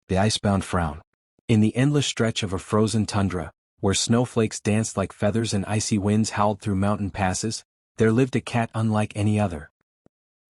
The Icebound Frown. In the endless stretch of a frozen tundra, where snowflakes danced like feathers and icy winds howled through mountain passes, there lived a cat unlike any other.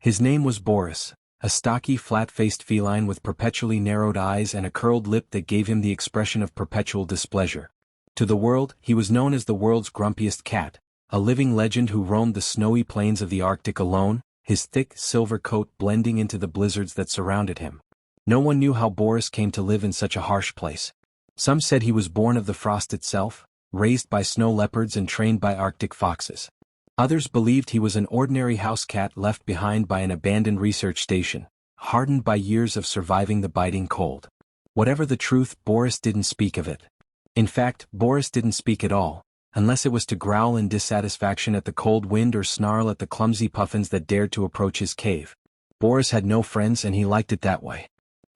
His name was Boris, a stocky, flat-faced feline with perpetually narrowed eyes and a curled lip that gave him the expression of perpetual displeasure. To the world, he was known as the world's grumpiest cat, a living legend who roamed the snowy plains of the Arctic alone, his thick, silver coat blending into the blizzards that surrounded him. No one knew how Boris came to live in such a harsh place. Some said he was born of the frost itself, raised by snow leopards and trained by Arctic foxes. Others believed he was an ordinary house cat left behind by an abandoned research station, hardened by years of surviving the biting cold. Whatever the truth, Boris didn't speak of it. In fact, Boris didn't speak at all, unless it was to growl in dissatisfaction at the cold wind or snarl at the clumsy puffins that dared to approach his cave. Boris had no friends and he liked it that way.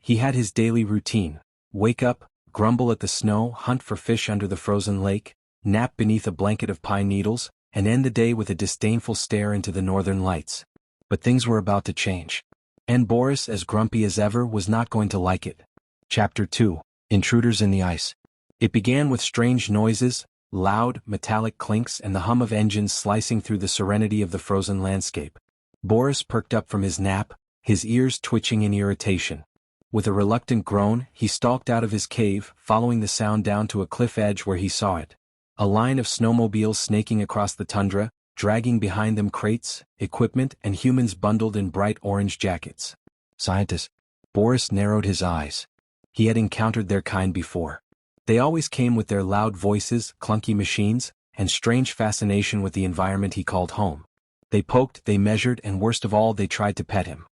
He had his daily routine: wake up, grumble at the snow, hunt for fish under the frozen lake, nap beneath a blanket of pine needles, and end the day with a disdainful stare into the northern lights. But things were about to change. And Boris, as grumpy as ever, was not going to like it. Chapter 2. Intruders in the Ice. It began with strange noises, loud, metallic clinks and the hum of engines slicing through the serenity of the frozen landscape. Boris perked up from his nap, his ears twitching in irritation. With a reluctant groan, he stalked out of his cave, following the sound down to a cliff edge where he saw it. A line of snowmobiles snaking across the tundra, dragging behind them crates, equipment, and humans bundled in bright orange jackets. Scientists. Boris narrowed his eyes. He had encountered their kind before. They always came with their loud voices, clunky machines, and strange fascination with the environment he called home. They poked, they measured, and worst of all, they tried to pet him.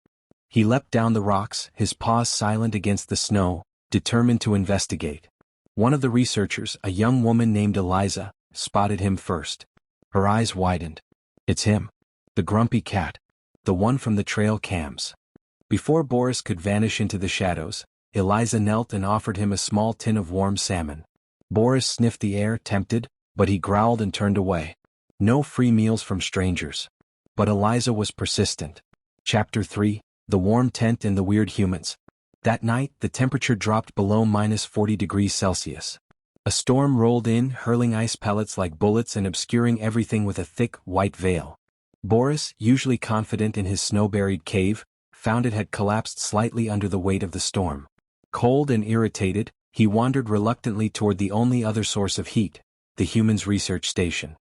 He leapt down the rocks, his paws silent against the snow, determined to investigate. One of the researchers, a young woman named Eliza, spotted him first. Her eyes widened. It's him. The grumpy cat. The one from the trail cams. Before Boris could vanish into the shadows, Eliza knelt and offered him a small tin of warm salmon. Boris sniffed the air, tempted, but he growled and turned away. No free meals from strangers. But Eliza was persistent. Chapter 3. The Warm Tent and the Weird Humans. That night, the temperature dropped below -40°C. A storm rolled in, hurling ice pellets like bullets and obscuring everything with a thick, white veil. Boris, usually confident in his snow-buried cave, found it had collapsed slightly under the weight of the storm. Cold and irritated, he wandered reluctantly toward the only other source of heat, the humans' research station.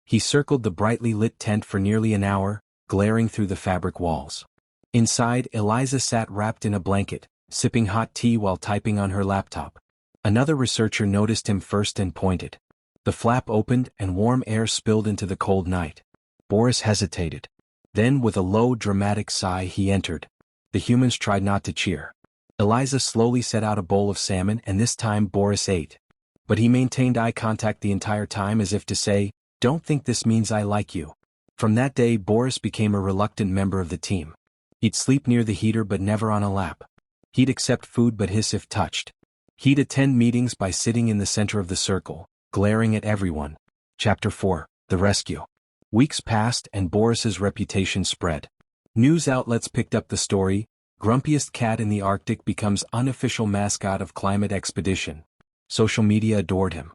He circled the brightly lit tent for nearly an hour, glaring through the fabric walls. Inside, Eliza sat wrapped in a blanket, sipping hot tea while typing on her laptop. Another researcher noticed him first and pointed. The flap opened and warm air spilled into the cold night. Boris hesitated. Then, with a low, dramatic sigh, he entered. The humans tried not to cheer. Eliza slowly set out a bowl of salmon and this time Boris ate. But he maintained eye contact the entire time as if to say, "Don't think this means I like you." From that day, Boris became a reluctant member of the team. He'd sleep near the heater but never on a lap. He'd accept food but hiss if touched. He'd attend meetings by sitting in the center of the circle, glaring at everyone. Chapter 4. The Rescue. Weeks passed and Boris's reputation spread. News outlets picked up the story: Grumpiest cat in the Arctic becomes unofficial mascot of climate expedition. Social media adored him.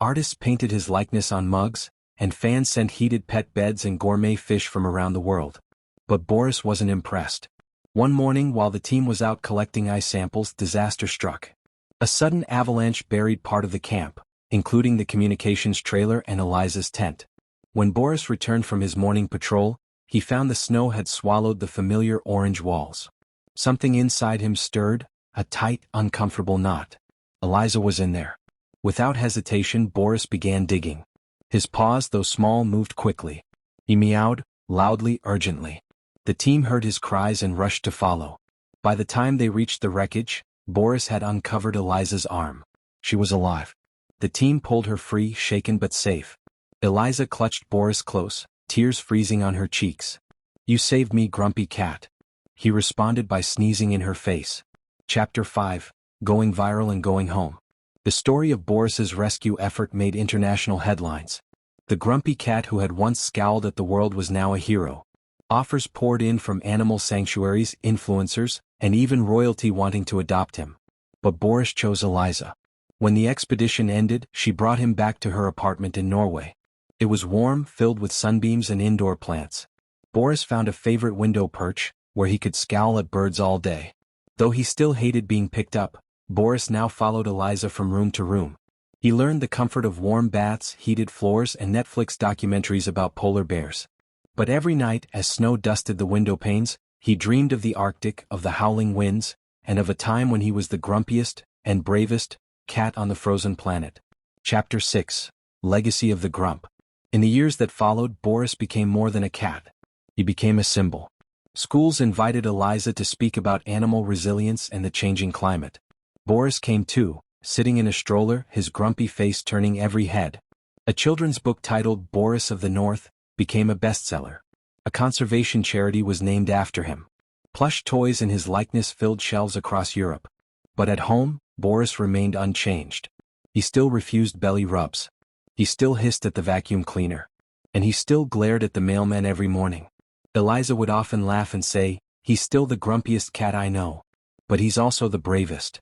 Artists painted his likeness on mugs, and fans sent heated pet beds and gourmet fish from around the world. But Boris wasn't impressed. One morning while the team was out collecting ice samples, disaster struck. A sudden avalanche buried part of the camp, including the communications trailer and Eliza's tent. When Boris returned from his morning patrol, he found the snow had swallowed the familiar orange walls. Something inside him stirred, a tight, uncomfortable knot. Eliza was in there. Without hesitation, Boris began digging. His paws, though small, moved quickly. He meowed, loudly, urgently. The team heard his cries and rushed to follow. By the time they reached the wreckage, Boris had uncovered Eliza's arm. She was alive. The team pulled her free, shaken but safe. Eliza clutched Boris close, tears freezing on her cheeks. "You saved me, grumpy cat." He responded by sneezing in her face. Chapter 5. Going Viral and Going Home. The story of Boris's rescue effort made international headlines. The grumpy cat who had once scowled at the world was now a hero. Offers poured in from animal sanctuaries, influencers, and even royalty wanting to adopt him. but Boris chose Eliza. When the expedition ended, she brought him back to her apartment in Norway. It was warm, filled with sunbeams and indoor plants. Boris found a favorite window perch, where he could scowl at birds all day. Though he still hated being picked up, Boris now followed Eliza from room to room. He learned the comfort of warm baths, heated floors, and Netflix documentaries about polar bears. But every night, as snow dusted the window panes, he dreamed of the Arctic, of the howling winds, and of a time when he was the grumpiest and bravest cat on the frozen planet. Chapter 6. Legacy of the Grump. In the years that followed, Boris became more than a cat. He became a symbol. Schools invited Eliza to speak about animal resilience and the changing climate. Boris came too, sitting in a stroller, his grumpy face turning every head. A children's book titled Boris of the North became a bestseller. A conservation charity was named after him. Plush toys in his likeness filled shelves across Europe. But at home, Boris remained unchanged. He still refused belly rubs. He still hissed at the vacuum cleaner. And he still glared at the mailman every morning. Eliza would often laugh and say, "He's still the grumpiest cat I know. But he's also the bravest."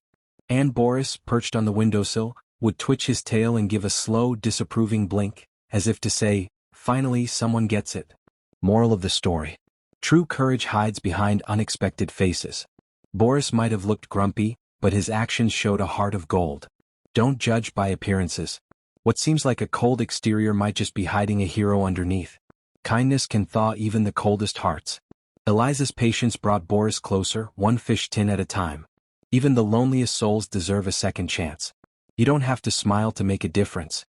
And Boris, perched on the windowsill, would twitch his tail and give a slow, disapproving blink, as if to say, "Finally someone gets it." Moral of the story. True courage hides behind unexpected faces. Boris might have looked grumpy, but his actions showed a heart of gold. Don't judge by appearances. What seems like a cold exterior might just be hiding a hero underneath. Kindness can thaw even the coldest hearts. Eliza's patience brought Boris closer, one fish tin at a time. Even the loneliest souls deserve a second chance. You don't have to smile to make a difference.